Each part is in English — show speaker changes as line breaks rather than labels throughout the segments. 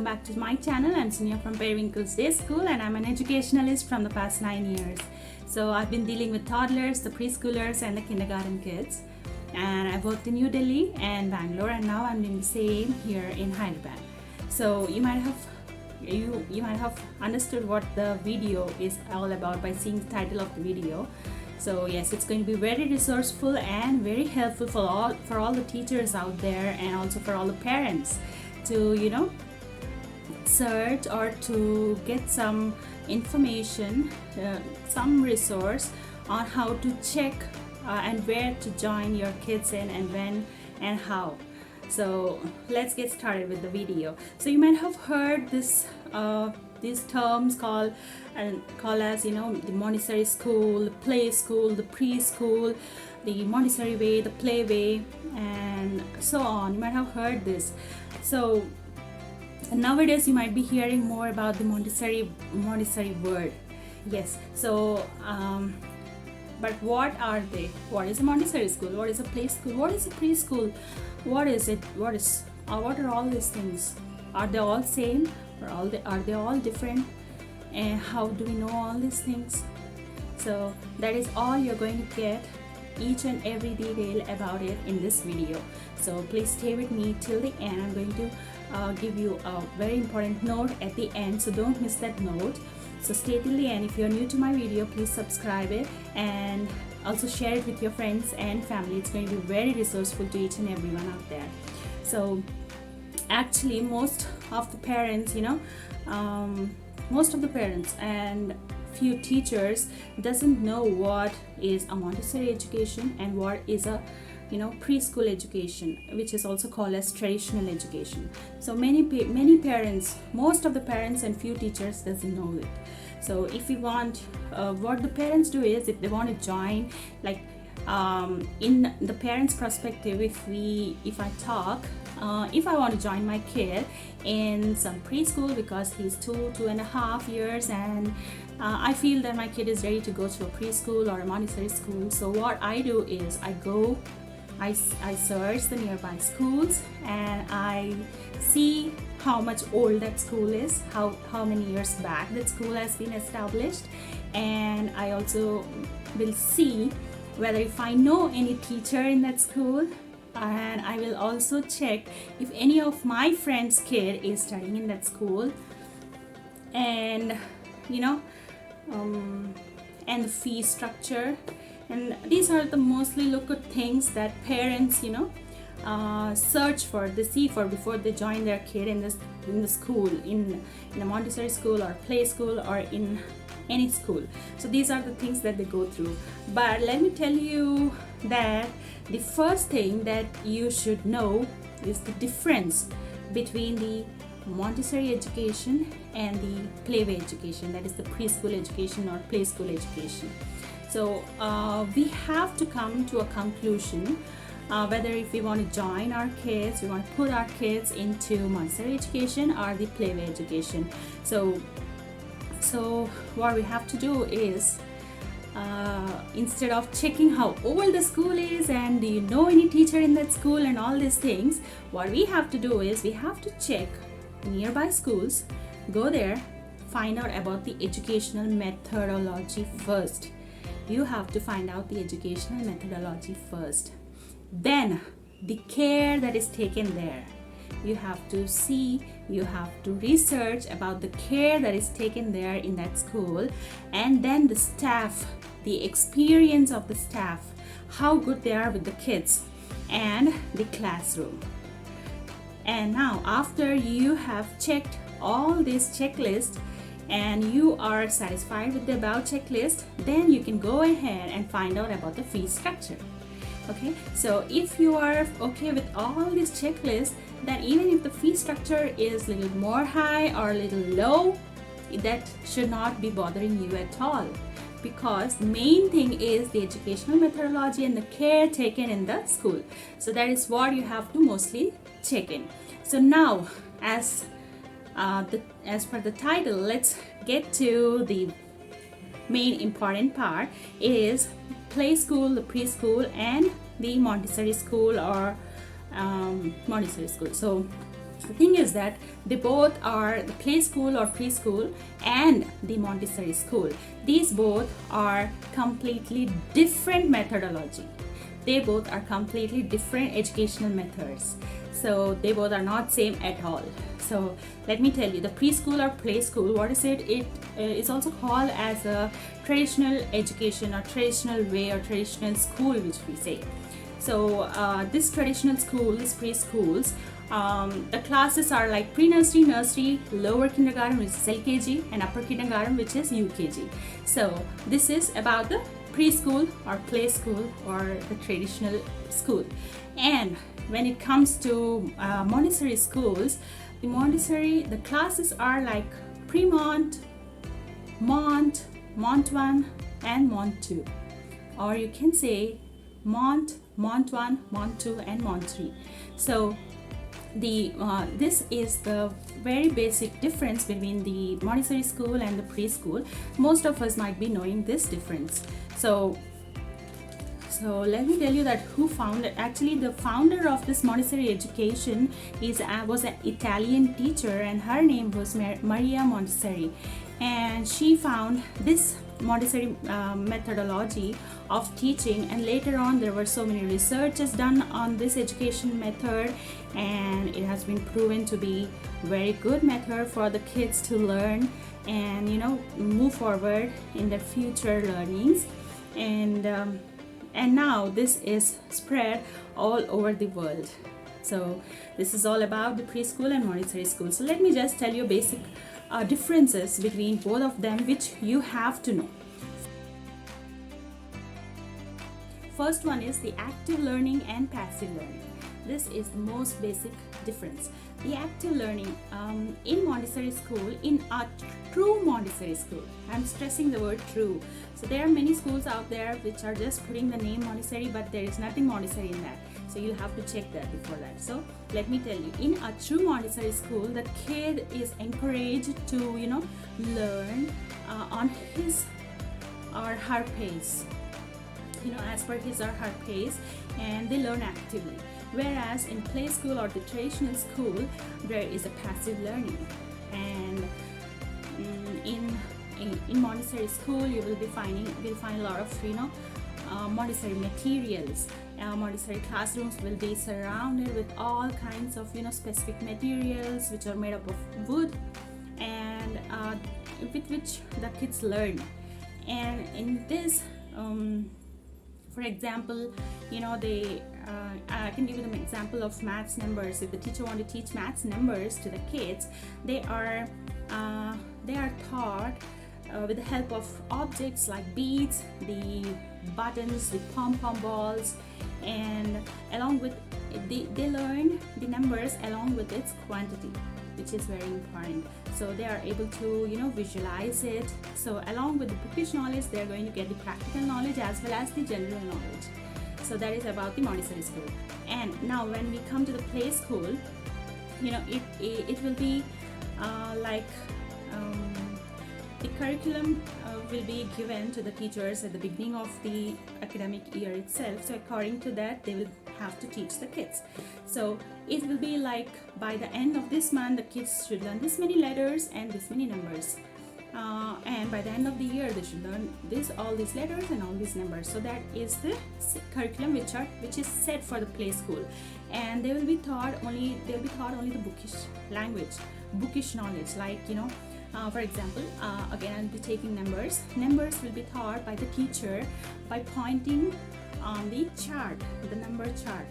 welcome back to my channel. I'm Sonia from Periwinklesoulsdayschool and I'm an educationalist from the past 9 years. So I've been dealing with toddlers, the preschoolers and the kindergarten kids, and I've worked in New Delhi and Bangalore, and now I'm doing the same here in Hyderabad. So you might have understood what the video is all about by seeing the title of the video. So yes, it's going to be very resourceful and very helpful for all the teachers out there, and also for all the parents to search or to get some information, some resource on how to check and where to join your kids in, and when and how. So let's get started with the video. So you might have heard these terms called as the Montessori school, the play school, the preschool, the Montessori way, the play way, and so on. You might have heard this. So nowadays you might be hearing more about the Montessori word. Yes. So but what are they? What is a Montessori school? What is a play school? What is a preschool? What is it? What are all these things? Are they all same, or are they all different? And how do we know all these things? So that is all you're going to get, each and every detail about it in this video. So please stay with me till the end. I'm going to give you a very important note at the end, so don't miss that note. So stay till the end. If you're new to my video, please subscribe it and also share it with your friends and family. It's going to be very resourceful to each and everyone out there. So actually most of the parents and few teachers doesn't know what is a Montessori education and what is a preschool education, which is also called as traditional education. So many parents, most of the parents and few teachers doesn't know it. So if we want, what the parents do is, if they want to join, like in the parents' perspective, if I want to join my kid in some preschool because he's 2.5 years, and I feel that my kid is ready to go to a preschool or a Montessori school. So what I do is I search the nearby schools and I see how much old that school is, how many years back that school has been established, and I also will see whether if I know any teacher in that school, and I will also check if any of my friends' kid is studying in that school, and and the fee structure. And these are the mostly look at things that parents search for, they see for before they join their kid in the school, in a Montessori school or play school or in any school. So these are the things that they go through. But let me tell you that the first thing that you should know is the difference between the Montessori education and the playway education, that is the preschool education or play school education. So we have to come to a conclusion whether if we want to join our kids, we want to put our kids into Montessori education or the playway education. So what we have to do is, instead of checking how old the school is and do you know any teacher in that school and all these things, what we have to do is we have to check nearby schools, go there, find out about the educational methodology first. You have to find out the educational methodology first. Then the care that is taken there. You have to see, you have to research about the care that is taken there in that school, and then the staff, the experience of the staff, how good they are with the kids, and the classroom. And now after you have checked all these checklists and you are satisfied with the above checklist, then you can go ahead and find out about the fee structure. Okay, so if you are okay with all these checklists, then even if the fee structure is a little more high or a little low, that should not be bothering you at all, because the main thing is the educational methodology and the care taken in the school. So that is what you have to mostly check in. So now, as per the title, let's get to the main important part, is play school, the preschool, and the Montessori school or Montessori school. So The thing is that they both are the play school or preschool and the Montessori school. These both are completely different methodology. They both are completely different educational methods. So they both are not same at all. So let me tell you, the preschool or play school, what is it? It is also called as a traditional education or traditional way or traditional school, which we say. So this traditional school, these preschools, the classes are like pre-nursery, nursery, lower kindergarten, which is LKG, and upper kindergarten, which is UKG. So this is about the preschool or play school or the traditional school. And when it comes to Montessori schools, the classes are like pre-Mont, Mont, Mont 1, and Mont 2. Or you can say Mont, Mont 1, Mont 2, and Mont 3. So this is the very basic difference between the Montessori school and the preschool. Most of us might be knowing this difference. So let me tell you that who founded. Actually, the founder of this Montessori education was an Italian teacher, and her name was Maria Montessori, and she found this Montessori methodology of teaching. And later on, there were so many researches done on this education method, and it has been proven to be very good method for the kids to learn and move forward in their future learnings. And now this is spread all over the world. So this is all about the preschool and Montessori school. So let me just tell you basic differences between both of them, which you have to know. First one is the active learning and passive learning. This is the most basic difference. The active learning in Montessori school, in a true Montessori school, I'm stressing the word true. So there are many schools out there which are just putting the name Montessori, but there is nothing Montessori in that. So you'll have to check that before that. So let me tell you, in a true Montessori school, the kid is encouraged to learn on his or her pace, as per his or her pace, and they learn actively. Whereas in play school or the traditional school, there is a passive learning. And in Montessori school, you'll find a lot of Montessori materials. Montessori classrooms will be surrounded with all kinds of specific materials which are made up of wood, and with which the kids learn. And in this, for example, I can give you an example of maths numbers. If the teacher want to teach maths numbers to the kids, they are taught with the help of objects like beads, the buttons, the pom-pom balls, and along with they learn the numbers along with its quantity, which is very important. So they are able to visualize it. So along with the bookish knowledge, they are going to get the practical knowledge as well as the general knowledge. So that is about the Montessori school. And now when we come to the play school, it will be the curriculum will be given to the teachers at the beginning of the academic year itself. So according to that, they will have to teach the kids. So it will be like by the end of this month, the kids should learn this many letters and this many numbers. And by the end of the year, they should learn all these letters and all these numbers. So that is the curriculum which is set for the play school, and they will be taught only the bookish language, bookish knowledge. Like for example, again I'll be taking numbers. Numbers will be taught by the teacher by pointing on the chart, the number chart.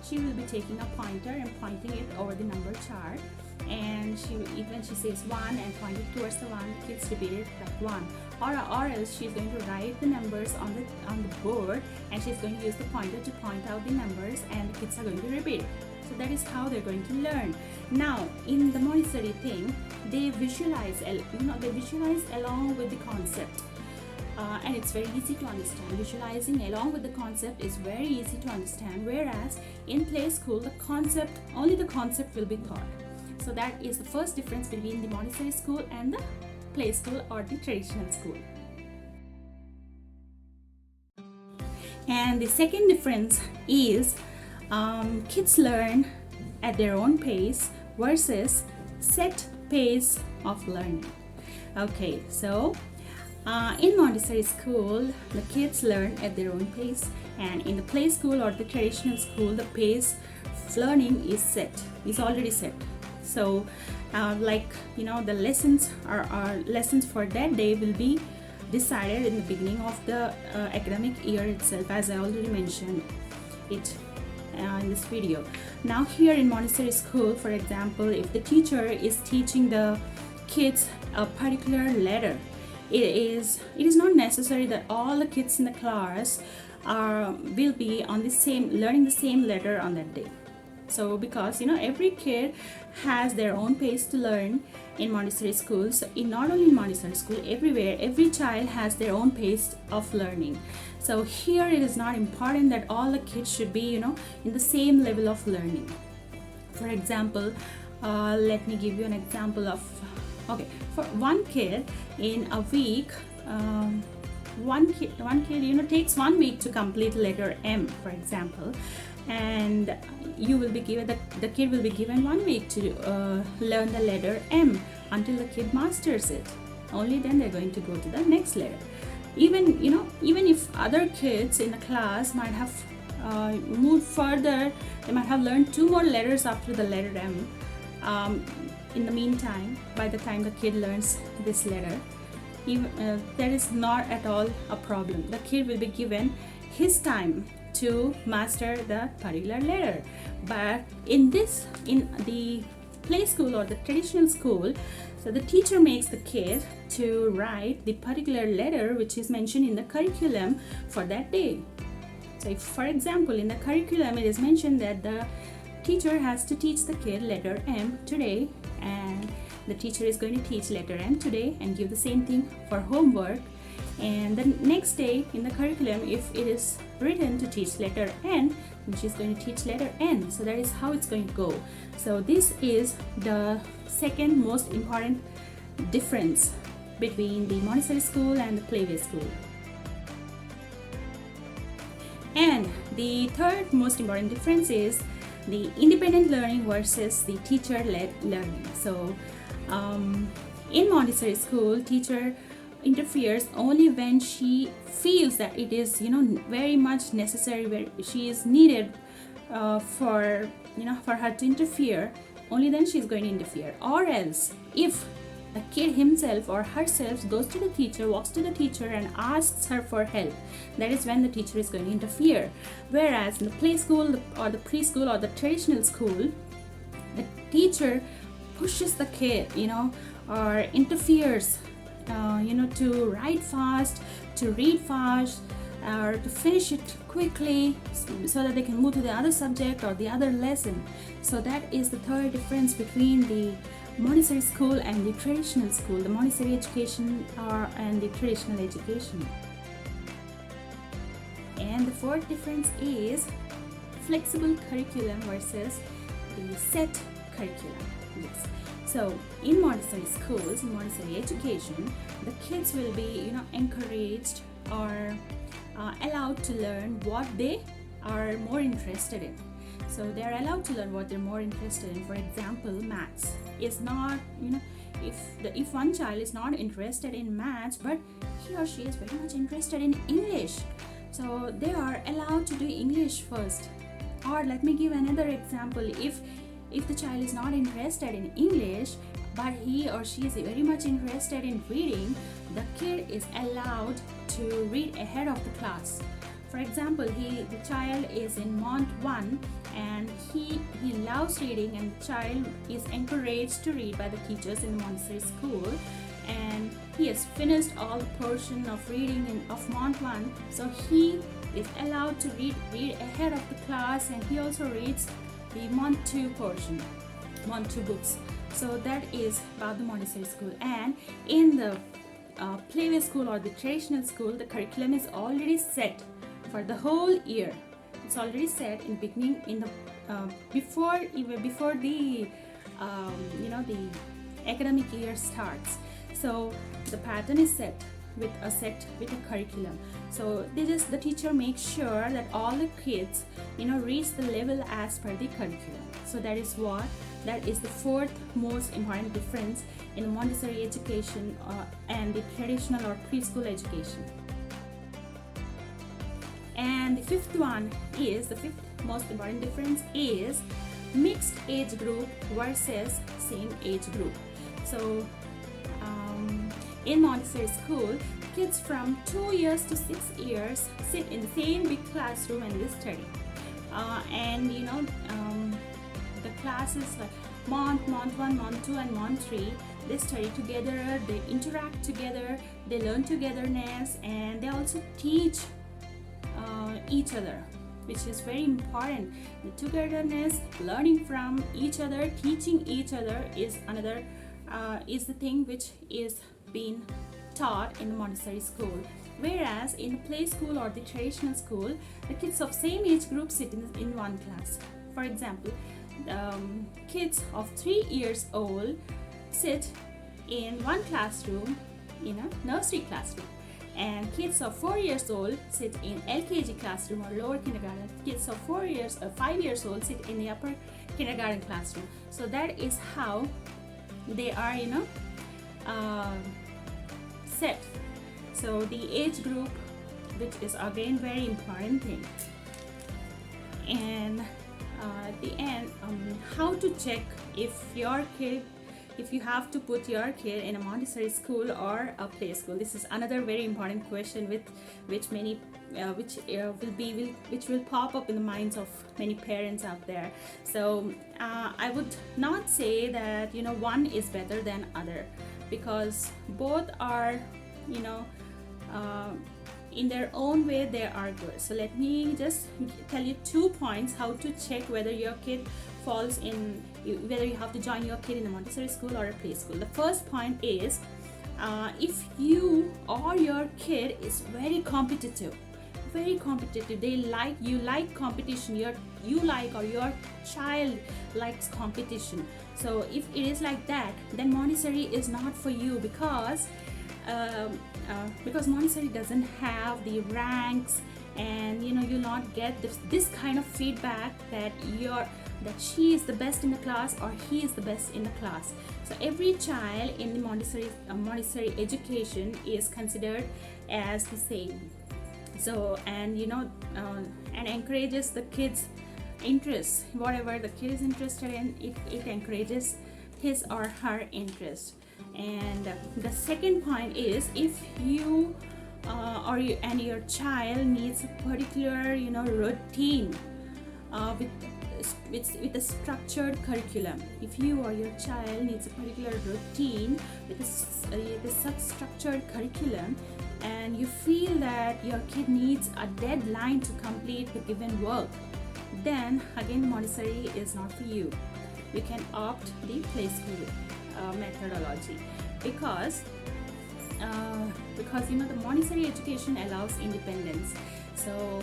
She will be taking a pointer and pointing it over the number chart. And when she says 1 and pointing towards the 1, kids repeat it like 1. Or else she's going to write the numbers on the board, and she's going to use the pointer to point out the numbers, and the kids are going to repeat it. So that is how they're going to learn. Now in the Montessori thing, they visualize along with the concept. And it's very easy to understand. Visualizing along with the concept is very easy to understand, whereas in play school, only the concept will be taught. So that is the first difference between the Montessori school and the play school or the traditional school. And the second difference is kids learn at their own pace, versus set pace of learning. Okay, so in Montessori school, the kids learn at their own pace, and in the play school or the traditional school, the pace of learning is already set. So, the lessons are lessons for that day will be decided in the beginning of the academic year itself, as I already mentioned it in this video. Now, here in Montessori school, for example, if the teacher is teaching the kids a particular letter, it is not necessary that all the kids in the class will be on the same learning the same letter on that day. So because every kid has their own pace to learn in Montessori school. So not only in Montessori school, everywhere every child has their own pace of learning. So here it is not important that all the kids should be in the same level of learning. For example, let me give you an example of, okay, for one kid in a week, one kid takes 1 week to complete letter M, for example, and you will be given the kid will be given 1 week to learn the letter M until the kid masters it. Only then they're going to go to the next letter. Even if other kids in the class might have moved further, they might have learned 2 more letters after the letter M. In the meantime, by the time the kid learns this letter, that is not at all a problem. The kid will be given his time to master the particular letter. But in the play school or the traditional school, so the teacher makes the kid to write the particular letter which is mentioned in the curriculum for that day. So if, for example, in the curriculum it is mentioned that the teacher has to teach the kid letter M today, and the teacher is going to teach letter M today and give the same thing for homework. And the next day in the curriculum, if it is written to teach letter N, then she's going to teach letter N. So that is how it's going to go. So this is the second most important difference between the Montessori school and the playway school. And the third most important difference is the independent learning versus the teacher-led learning. So in Montessori school, teacher interferes only when she feels that it is very much necessary, where she is needed for her to interfere. Only then she is going to interfere. Or else, if the kid himself or herself goes to the teacher, walks to the teacher and asks her for help, that is when the teacher is going to interfere. Whereas in the play school or the preschool or the traditional school, the teacher pushes the kid or interferes to write fast, to read fast, or to finish it quickly so that they can move to the other subject or the other lesson. So that is the third difference between the Montessori school and the traditional school, the Montessori education and the traditional education. And the fourth difference is flexible curriculum versus the set curriculum. Yes. So in Montessori schools, in Montessori education, the kids will be encouraged or allowed to learn what they are more interested in. So they are allowed to learn what they're more interested in. For example, maths is not, if one child is not interested in maths, but he or she is very much interested in English, so they are allowed to do English first. Or let me give another example. If the child is not interested in English, but he or she is very much interested in reading, the kid is allowed to read ahead of the class. For example, the child is in Mont 1 and he loves reading, and the child is encouraged to read by the teachers in the Montessori school, and he has finished all the portion of reading of Mont 1, so he is allowed to read ahead of the class, and he also reads the Mont 2 portion, Mont 2 books. So that is about the Montessori school. And in the playway school or the traditional school, the curriculum is already set for the whole year. It's already set in beginning in the before the the academic year starts. So the pattern is set. with a curriculum. So the teacher makes sure that all the kids reach the level as per the curriculum. So that is the fourth most important difference in Montessori education and the traditional or preschool education. And the fifth most important difference is mixed age group versus same age group. So in Montessori school, kids from 2 years to 6 years sit in the same big classroom and they study. The classes like Mont 1, Mont 2 and Mont 3, they study together, they interact together, they learn togetherness, and they also teach each other, which is very important. The togetherness, learning from each other, teaching each other is the thing which is being taught in the Montessori school. Whereas in the play school or the traditional school, the kids of same age group sit in one class. For example, kids of 3 years old sit in one classroom in a nursery classroom, and kids of 4 years old sit in LKG classroom or lower kindergarten. Kids of 5 years old sit in the upper kindergarten classroom. So that is how they are set. So the age group, which is again very important thing. And at the end, how to check if you have to put your kid in a Montessori school or a play school. This is another very important question which will pop up in the minds of many parents out there. So I would not say that one is better than other, because both are in their own way they are good. So let me just tell you 2 points how to check whether your kid falls in, whether you have to join your kid in a Montessori school or a play school. The first point is if you or your kid is very competitive, you like competition, you like or your child likes competition. So if it is like that, then Montessori is not for you, because Montessori doesn't have the ranks, and you'll not get this kind of feedback that she is the best in the class or he is the best in the class. So every child in the Montessori education is considered as the same. So and encourages the kids' interests. Whatever the kid is interested in, it encourages his or her interest. And the second point is, if you and your child needs a particular routine with a structured curriculum. If you or your child needs a particular routine with a structured curriculum, and you feel that your kid needs a deadline to complete the given work, then again Montessori is not for you. You can opt the play school methodology, because the Montessori education allows independence. So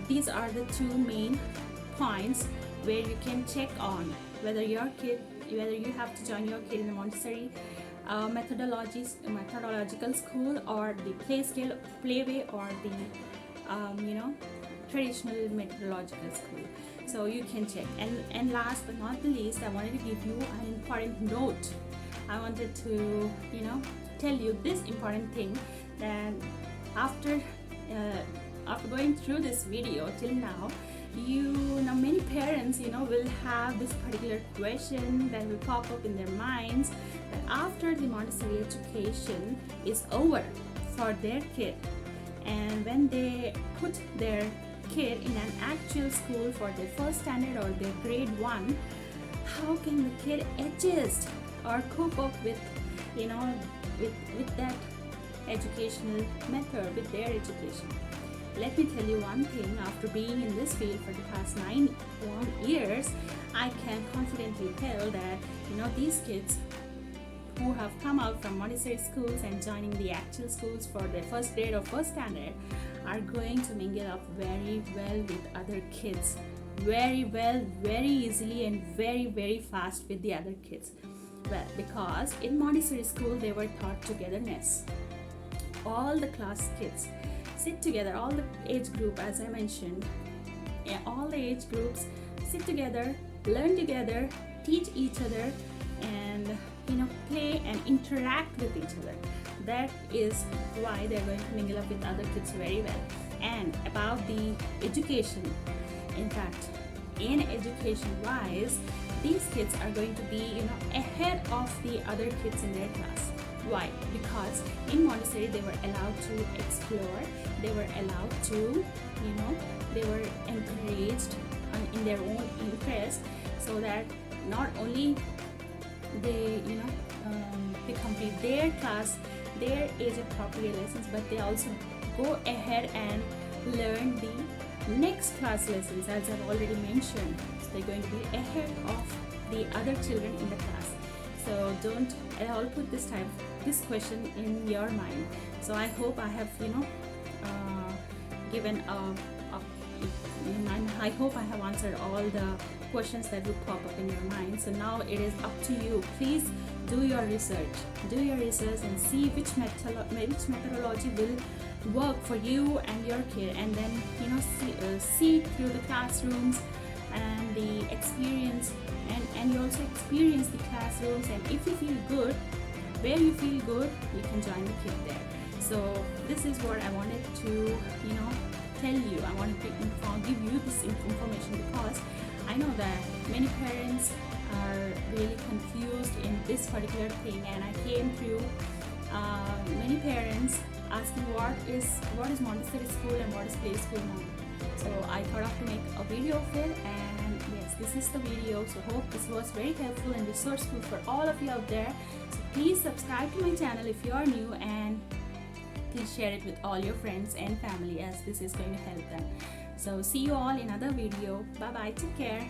these are the 2 main points where you can check on whether you have to join your kid in the Montessori methodological school or the playway or the traditional methodological school. So you can check. And last but not the least, I wanted to give you an important note. I wanted to tell you this important thing, that after going through this video till now, many parents will have this particular question that will pop up in their minds, that after the Montessori education is over for their kid, and when they put their kid in an actual school for their first standard or their grade 1, how can the kid adjust or cope up with that educational method, with their education? Let me tell you one thing. After being in this field for the past 9 years, I can confidently tell that these kids who have come out from Montessori schools and joining the actual schools for their first grade or first standard are going to mingle up very well with other kids, very well, very easily, and very, very fast with the other kids. Well, because in Montessori school they were taught togetherness. all the class kids sit together, all the age group, as I mentioned, all the age groups sit together, learn together, teach each other, and play and interact with each other. That is why they're going to mingle up with other kids very well. And about the education, in fact, in education wise, these kids are going to be ahead of the other kids in their class. Why? Because in Montessori they were allowed to explore, they were allowed to they were encouraged in their own interest, so that not only they they complete their class, their age appropriate lessons, but they also go ahead and learn the next class lessons, as I've already mentioned. So they're going to be ahead of the other children in the class. So don't at all put this question in your mind. So I hope I have given I hope I have answered all the questions that would pop up in your mind. So now it is up to you. Please do your research and see which methodology will work for you and your kid, and then see through the classrooms and the experience, and you also experience the classrooms, and if you feel good, where you feel good, you can join the kid there. So this is what I wanted to tell you. I wanted to give you this information, because I know that many parents are really confused in this particular thing, and I came through many parents asking what is Montessori school and what is play school now. So I thought of to make a video of it, and yes, this is the video. So hope this was very helpful and resourceful for all of you out there. So please subscribe to my channel if you are new, and please share it with all your friends and family, as this is going to help them. So see you all in another video. Bye bye, take care.